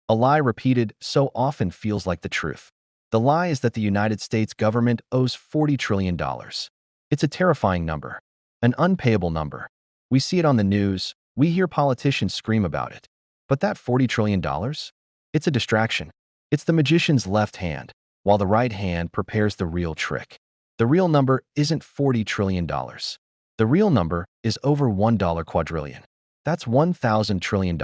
A lie repeated so often feels like the truth. The lie is that the United States government owes $40 trillion. It's a terrifying number, an unpayable number. We see it on the news, we hear politicians scream about it. But that $40 trillion? It's a distraction. It's the magician's left hand, while the right hand prepares the real trick. The real number isn't $40 trillion. The real number is over $1 quadrillion. That's $1,000 trillion.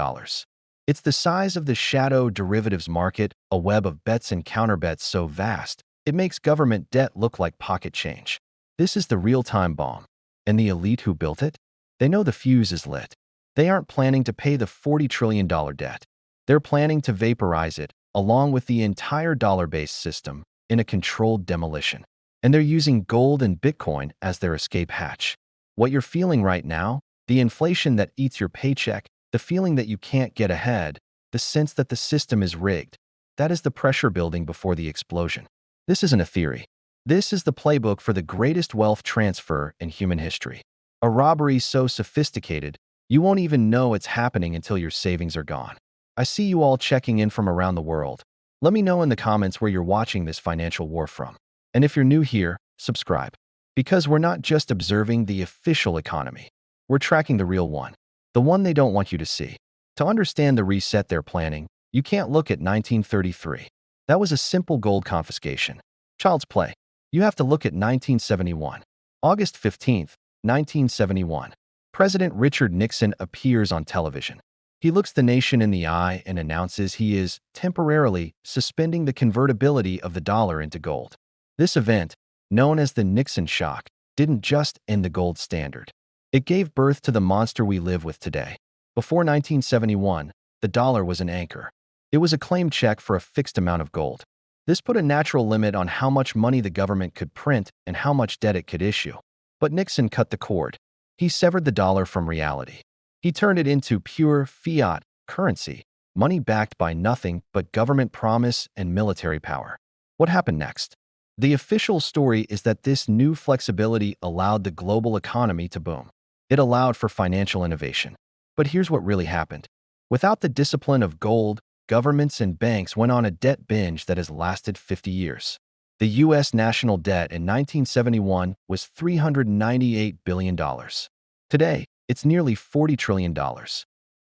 It's the size of the shadow derivatives market, a web of bets and counterbets so vast, it makes government debt look like pocket change. This is the real-time bomb. And the elite who built it? They know the fuse is lit. They aren't planning to pay the $40 trillion debt. They're planning to vaporize it, along with the entire dollar-based system, in a controlled demolition. And they're using gold and Bitcoin as their escape hatch. What you're feeling right now, the inflation that eats your paycheck, the feeling that you can't get ahead, the sense that the system is rigged, that is the pressure building before the explosion. This isn't a theory. This is the playbook for the greatest wealth transfer in human history. A robbery so sophisticated, you won't even know it's happening until your savings are gone. I see you all checking in from around the world. Let me know in the comments where you're watching this financial war from. And if you're new here, subscribe. Because we're not just observing the official economy. We're tracking the real one. The one they don't want you to see. To understand the reset they're planning, you can't look at 1933. That was a simple gold confiscation. Child's play. You have to look at 1971. August 15th, 1971. President Richard Nixon appears on television. He looks the nation in the eye and announces he is temporarily suspending the convertibility of the dollar into gold. This event, known as the Nixon shock, didn't just end the gold standard. It gave birth to the monster we live with today. Before 1971, the dollar was an anchor. It was a claimed check for a fixed amount of gold. This put a natural limit on how much money the government could print and how much debt it could issue. But Nixon cut the cord. He severed the dollar from reality. He turned it into pure fiat currency, money backed by nothing but government promise and military power. What happened next? The official story is that this new flexibility allowed the global economy to boom. It allowed for financial innovation. But here's what really happened. Without the discipline of gold, governments and banks went on a debt binge that has lasted 50 years. The U.S. national debt in 1971 was $398 billion. Today, it's nearly $40 trillion.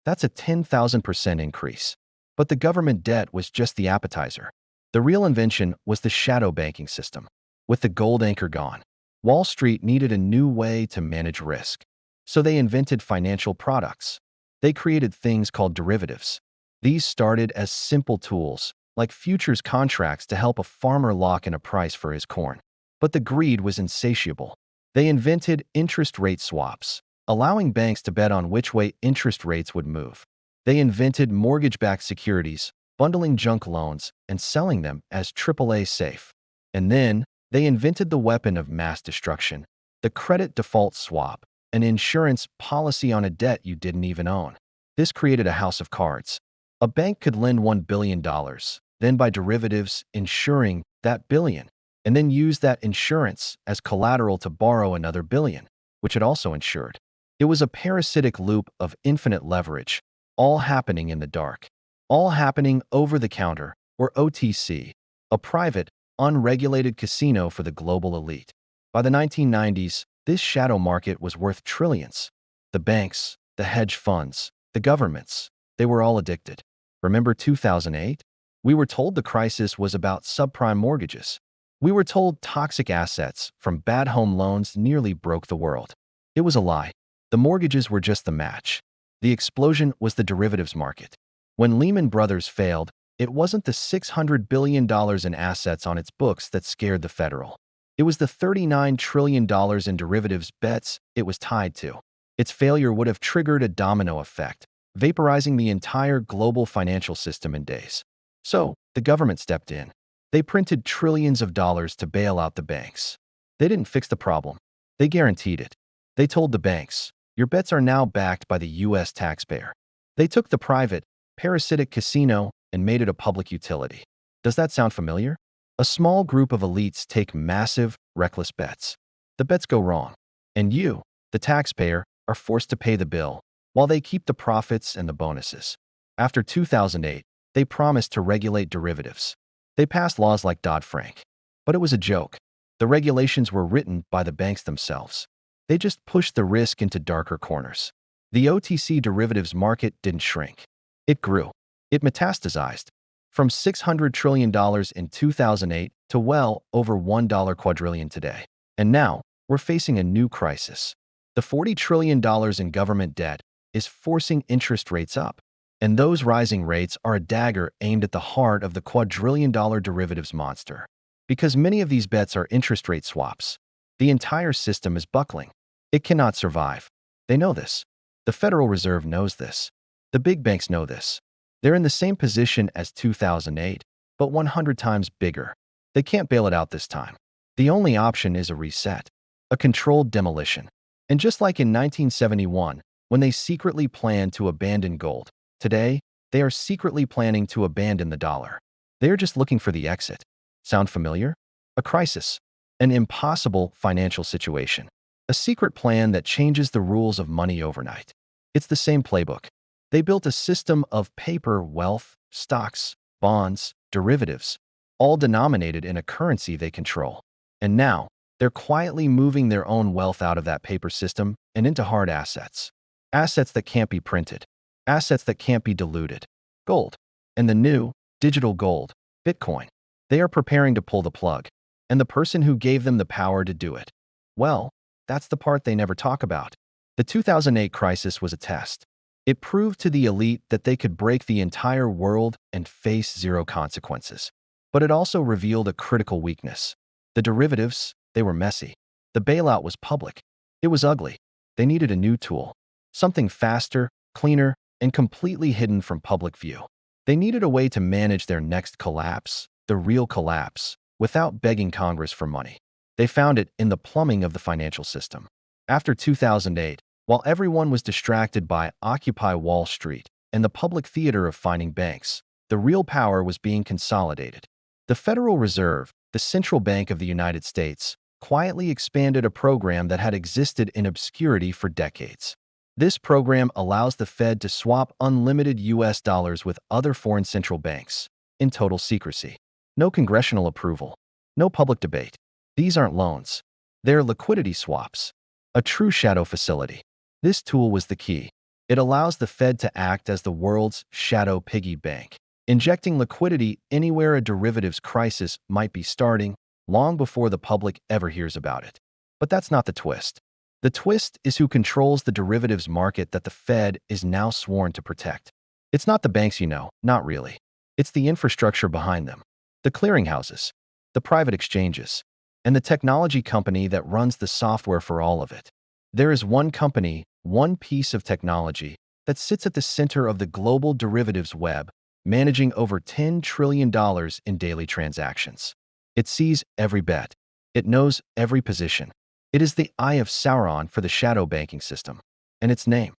That's a 10,000% increase. But the government debt was just the appetizer. The real invention was the shadow banking system. With the gold anchor gone, Wall Street needed a new way to manage risk. So they invented financial products. They created things called derivatives. These started as simple tools, like futures contracts to help a farmer lock in a price for his corn. But the greed was insatiable. They invented interest rate swaps, allowing banks to bet on which way interest rates would move. They invented mortgage-backed securities, bundling junk loans and selling them as AAA safe. And then, they invented the weapon of mass destruction, the credit default swap, an insurance policy on a debt you didn't even own. This created a house of cards. A bank could lend $1 billion, then buy derivatives insuring that billion, and then use that insurance as collateral to borrow another billion, which it also insured. It was a parasitic loop of infinite leverage, all happening in the dark, all happening over the counter, or OTC, a private, unregulated casino for the global elite. By the 1990s, this shadow market was worth trillions. The banks, the hedge funds, the governments, they were all addicted. Remember 2008? We were told the crisis was about subprime mortgages. We were told toxic assets from bad home loans nearly broke the world. It was a lie. The mortgages were just the match. The explosion was the derivatives market. When Lehman Brothers failed, it wasn't the $600 billion in assets on its books that scared the Federal. It was the $39 trillion in derivatives bets it was tied to. Its failure would have triggered a domino effect, vaporizing the entire global financial system in days. So, the government stepped in. They printed trillions of dollars to bail out the banks. They didn't fix the problem. They guaranteed it. They told the banks, your bets are now backed by the U.S. taxpayer. They took the private, parasitic casino and made it a public utility. Does that sound familiar? A small group of elites take massive, reckless bets. The bets go wrong. And you, the taxpayer, are forced to pay the bill, while they keep the profits and the bonuses. After 2008, They promised to regulate derivatives. They passed laws like Dodd-Frank. But it was a joke. The regulations were written by the banks themselves. They just pushed the risk into darker corners. The OTC derivatives market didn't shrink. It grew. It metastasized. From $600 trillion in 2008 to well over $1 quadrillion today. And now, we're facing a new crisis. The $40 trillion in government debt is forcing interest rates up. And those rising rates are a dagger aimed at the heart of the quadrillion-dollar derivatives monster. Because many of these bets are interest rate swaps, the entire system is buckling. It cannot survive. They know this. The Federal Reserve knows this. The big banks know this. They're in the same position as 2008, but 100 times bigger. They can't bail it out this time. The only option is a reset, a controlled demolition. And just like in 1971, when they secretly planned to abandon gold, today, they are secretly planning to abandon the dollar. They are just looking for the exit. Sound familiar? A crisis, an impossible financial situation, a secret plan that changes the rules of money overnight. It's the same playbook. They built a system of paper wealth, stocks, bonds, derivatives, all denominated in a currency they control. And now, they're quietly moving their own wealth out of that paper system and into hard assets. Assets that can't be printed. Assets that can't be diluted. Gold. And the new, digital gold, Bitcoin. They are preparing to pull the plug. And the person who gave them the power to do it. Well, that's the part they never talk about. The 2008 crisis was a test. It proved to the elite that they could break the entire world and face zero consequences. But it also revealed a critical weakness. The derivatives, they were messy. The bailout was public. It was ugly. They needed a new tool. Something faster, cleaner, and completely hidden from public view. They needed a way to manage their next collapse, the real collapse, without begging Congress for money. They found it in the plumbing of the financial system. After 2008, while everyone was distracted by Occupy Wall Street and the public theater of finding banks, the real power was being consolidated. The Federal Reserve, the central bank of the United States, quietly expanded a program that had existed in obscurity for decades. This program allows the Fed to swap unlimited US dollars with other foreign central banks, in total secrecy. No congressional approval. No public debate. These aren't loans. They're liquidity swaps. A true shadow facility. This tool was the key. It allows the Fed to act as the world's shadow piggy bank, injecting liquidity anywhere a derivatives crisis might be starting, long before the public ever hears about it. But that's not the twist. The twist is who controls the derivatives market that the Fed is now sworn to protect. It's not the banks, not really. It's the infrastructure behind them. The clearinghouses, the private exchanges, and the technology company that runs the software for all of it. There is one company, one piece of technology, that sits at the center of the global derivatives web, managing over $10 trillion in daily transactions. It sees every bet. It knows every position. It is the Eye of Sauron for the shadow banking system. And its name?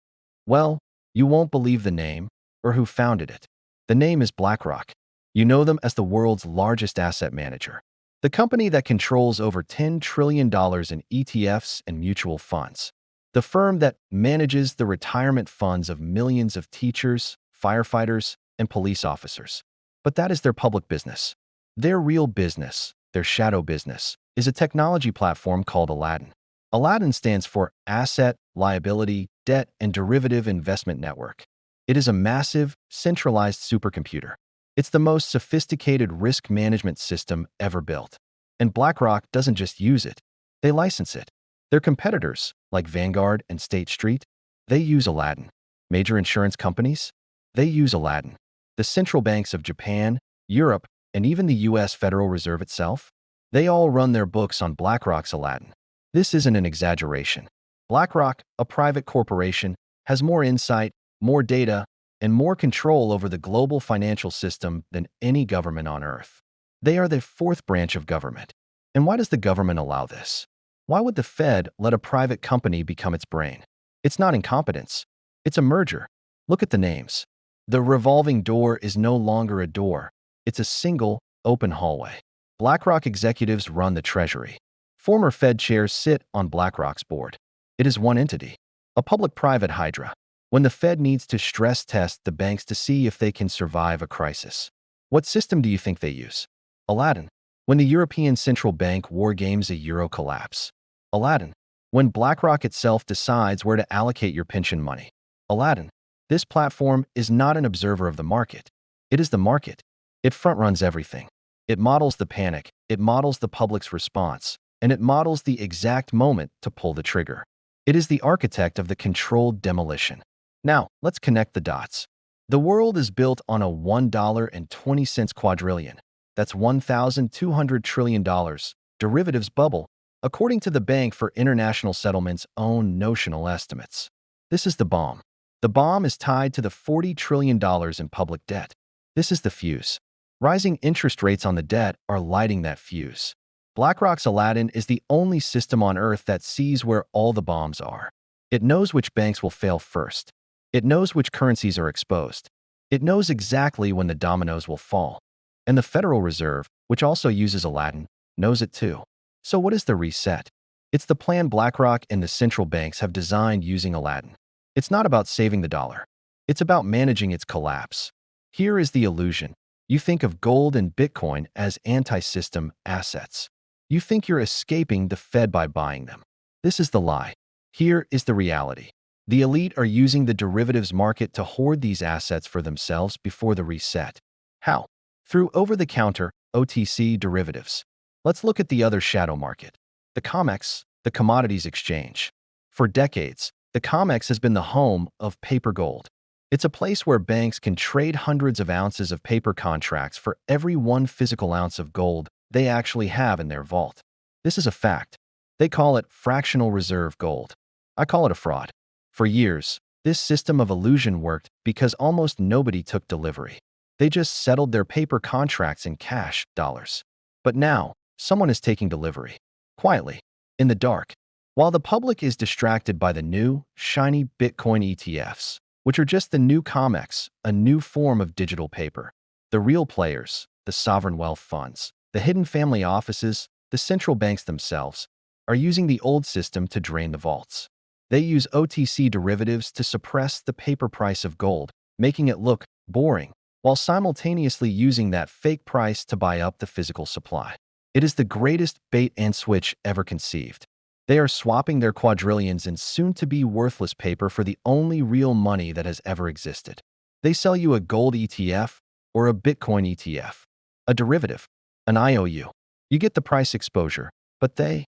Well, you won't believe the name or who founded it. The name is BlackRock. You know them as the world's largest asset manager. The company that controls over $10 trillion in ETFs and mutual funds. The firm that manages the retirement funds of millions of teachers, firefighters, and police officers. But that is their public business. Their real business, their shadow business, is a technology platform called Aladdin. Aladdin stands for Asset, Liability, Debt, and Derivative Investment Network. It is a massive, centralized supercomputer. It's the most sophisticated risk management system ever built. And BlackRock doesn't just use it, they license it. Their competitors, like Vanguard and State Street, they use Aladdin. Major insurance companies, they use Aladdin. The central banks of Japan, Europe, and even the US Federal Reserve itself, they all run their books on BlackRock's Aladdin. This isn't an exaggeration. BlackRock, a private corporation, has more insight, more data, and more control over the global financial system than any government on Earth. They are the fourth branch of government. And why does the government allow this? Why would the Fed let a private company become its brain? It's not incompetence. It's a merger. Look at the names. The revolving door is no longer a door. It's a single, open hallway. BlackRock executives run the Treasury. Former Fed chairs sit on BlackRock's board. It is one entity, a public-private hydra. when the Fed needs to stress test the banks to see if they can survive a crisis. What system do you think they use? Aladdin. When the European Central Bank war games a euro collapse. Aladdin. When BlackRock itself decides where to allocate your pension money. Aladdin. This platform is not an observer of the market. It is the market. It front-runs everything. It models the panic, it models the public's response, and it models the exact moment to pull the trigger. It is the architect of the controlled demolition. Now, let's connect the dots. The world is built on a $1.20 quadrillion. That's $1,200 trillion derivatives bubble, according to the Bank for International Settlements' own notional estimates. This is the bomb. The bomb is tied to the $40 trillion in public debt. This is the fuse. Rising interest rates on the debt are lighting that fuse. BlackRock's Aladdin is the only system on Earth that sees where all the bombs are. It knows which banks will fail first. It knows which currencies are exposed. It knows exactly when the dominoes will fall. And the Federal Reserve, which also uses Aladdin, knows it too. So what is the reset? It's the plan BlackRock and the central banks have designed using Aladdin. It's not about saving the dollar. It's about managing its collapse. Here is the illusion. You think of gold and Bitcoin as anti-system assets. You think you're escaping the Fed by buying them. This is the lie. Here is the reality. The elite are using the derivatives market to hoard these assets for themselves before the reset. How? Through over-the-counter, OTC derivatives. Let's look at the other shadow market. The COMEX, the Commodities Exchange. For decades, the COMEX has been the home of paper gold. It's a place where banks can trade hundreds of ounces of paper contracts for every one physical ounce of gold they actually have in their vault. This is a fact. They call it fractional reserve gold. I call it a fraud. For years, this system of illusion worked because almost nobody took delivery. They just settled their paper contracts in cash, dollars. But now, someone is taking delivery. Quietly, in the dark, while the public is distracted by the new, shiny Bitcoin ETFs, which are just the new COMEX, a new form of digital paper. The real players, the sovereign wealth funds, the hidden family offices, the central banks themselves, are using the old system to drain the vaults. They use OTC derivatives to suppress the paper price of gold, making it look boring, while simultaneously using that fake price to buy up the physical supply. It is the greatest bait and switch ever conceived. They are swapping their quadrillions in soon-to-be worthless paper for the only real money that has ever existed. They sell you a gold ETF or a Bitcoin ETF, a derivative, an IOU. You get the price exposure, but they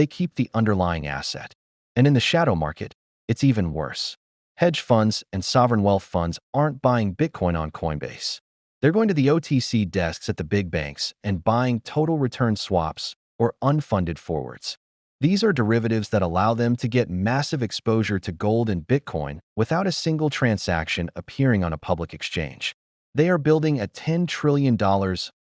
keep the underlying asset. And in the shadow market, it's even worse. Hedge funds and sovereign wealth funds aren't buying Bitcoin on Coinbase. They're going to the OTC desks at the big banks and buying total return swaps or unfunded forwards. These are derivatives that allow them to get massive exposure to gold and Bitcoin without a single transaction appearing on a public exchange. They are building a $10 trillion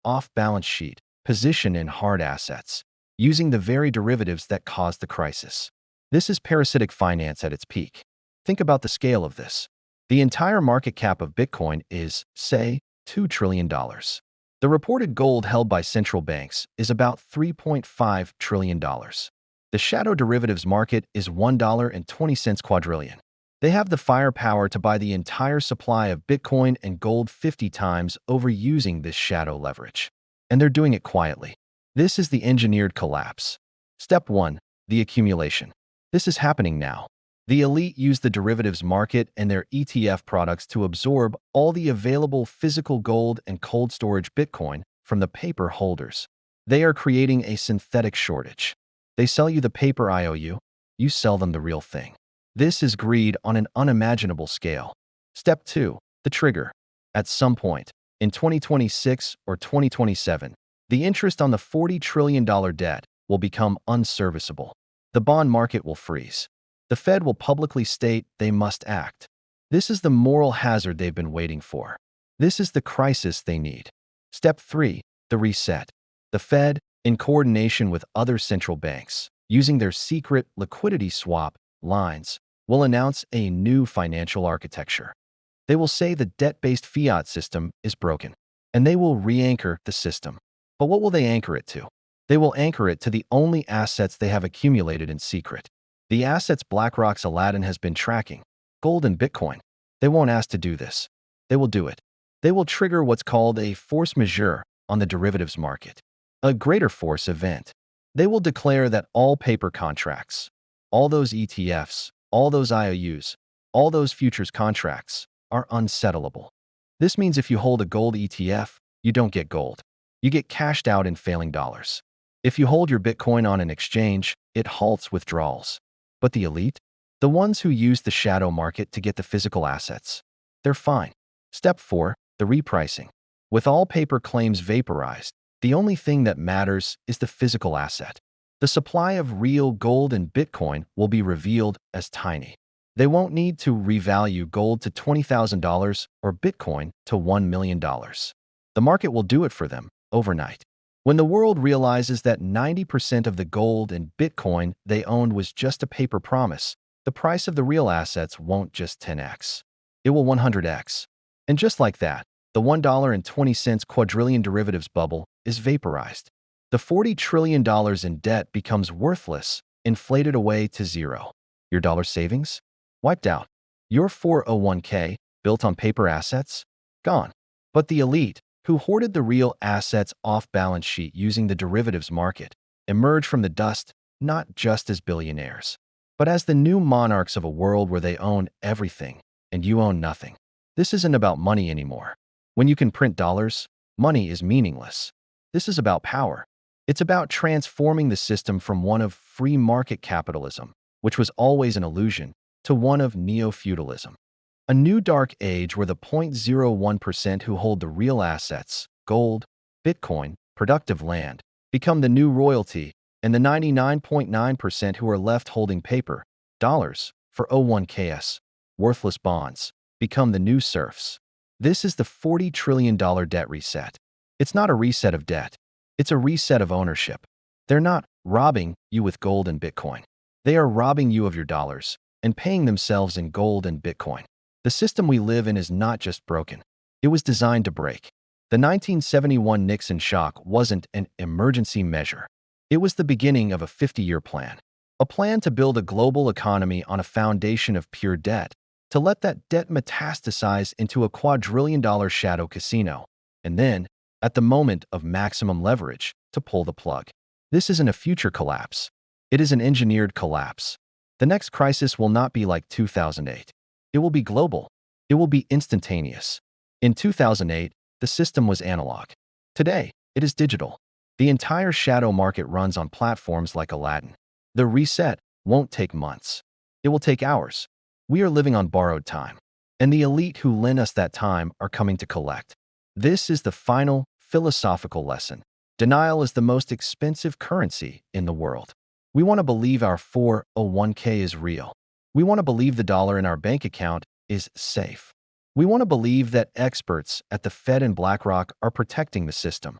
off-balance sheet position in hard assets, using the very derivatives that caused the crisis. This is parasitic finance at its peak. Think about the scale of this. The entire market cap of Bitcoin is, say, $2 trillion. The reported gold held by central banks is about $3.5 trillion. The shadow derivatives market is $1.20 quadrillion. They have the firepower to buy the entire supply of Bitcoin and gold 50 times over using this shadow leverage. And they're doing it quietly. This is the engineered collapse. Step 1. The accumulation. This is happening now. The elite use the derivatives market and their ETF products to absorb all the available physical gold and cold storage Bitcoin from the paper holders. They are creating a synthetic shortage. They sell you the paper IOU, you sell them the real thing. This is greed on an unimaginable scale. Step 2. The trigger. At some point, in 2026 or 2027, the interest on the $40 trillion debt will become unserviceable. The bond market will freeze. The Fed will publicly state they must act. This is the moral hazard they've been waiting for. This is the crisis they need. Step 3. The reset. The Fed, in coordination with other central banks, using their secret liquidity swap lines, will announce a new financial architecture. They will say the debt-based fiat system is broken, and they will re-anchor the system. But what will they anchor it to? They will anchor it to the only assets they have accumulated in secret. The assets BlackRock's Aladdin has been tracking. gold and Bitcoin. They won't ask to do this. They will do it. They will trigger what's called a force majeure on the derivatives market, a greater force event. They will declare that all paper contracts, all those ETFs, all those IOUs, all those futures contracts are unsettlable. This means if you hold a gold ETF, you don't get gold. You get cashed out in failing dollars. If you hold your Bitcoin on an exchange, it halts withdrawals. But the elite, the ones who use the shadow market to get the physical assets, they're fine. Step 4, the repricing. With all paper claims vaporized, the only thing that matters is the physical asset. The supply of real gold and Bitcoin will be revealed as tiny. They won't need to revalue gold to $20,000 or Bitcoin to $1 million. The market will do it for them overnight. When the world realizes that 90% of the gold and Bitcoin they owned was just a paper promise, the price of the real assets won't just 10x. It will 100x. And just like that, the $1.20 quadrillion derivatives bubble is vaporized. The $40 trillion in debt becomes worthless, inflated away to zero. Your dollar savings? Wiped out. Your 401k, built on paper assets? Gone. But the elite, who hoarded the real assets off balance sheet using the derivatives market, emerge from the dust not just as billionaires, but as the new monarchs of a world where they own everything and you own nothing. This isn't about money anymore. When you can print dollars, money is meaningless. This is about power. It's about transforming the system from one of free market capitalism, which was always an illusion, to one of neo-feudalism. A new dark age where the 0.01% who hold the real assets, gold, Bitcoin, productive land, become the new royalty, and the 99.9% who are left holding paper, dollars, 401ks, worthless bonds, become the new serfs. This is the $40 trillion debt reset. It's not a reset of debt. It's a reset of ownership. They're not robbing you with gold and Bitcoin. They are robbing you of your dollars and paying themselves in gold and Bitcoin. The system we live in is not just broken. It was designed to break. The 1971 Nixon shock wasn't an emergency measure. It was the beginning of a 50-year plan. A plan to build a global economy on a foundation of pure debt, to let that debt metastasize into a quadrillion-dollar shadow casino, and then, at the moment of maximum leverage, to pull the plug. This isn't a future collapse. It is an engineered collapse. The next crisis will not be like 2008. It will be global. It will be instantaneous. In 2008, the system was analog. Today, it is digital. The entire shadow market runs on platforms like Aladdin. The reset won't take months. It will take hours. We are living on borrowed time, and the elite who lend us that time are coming to collect. This is the final philosophical lesson. Denial is the most expensive currency in the world. We want to believe our 401k is real. We want to believe the dollar in our bank account is safe. We want to believe that experts at the Fed and BlackRock are protecting the system.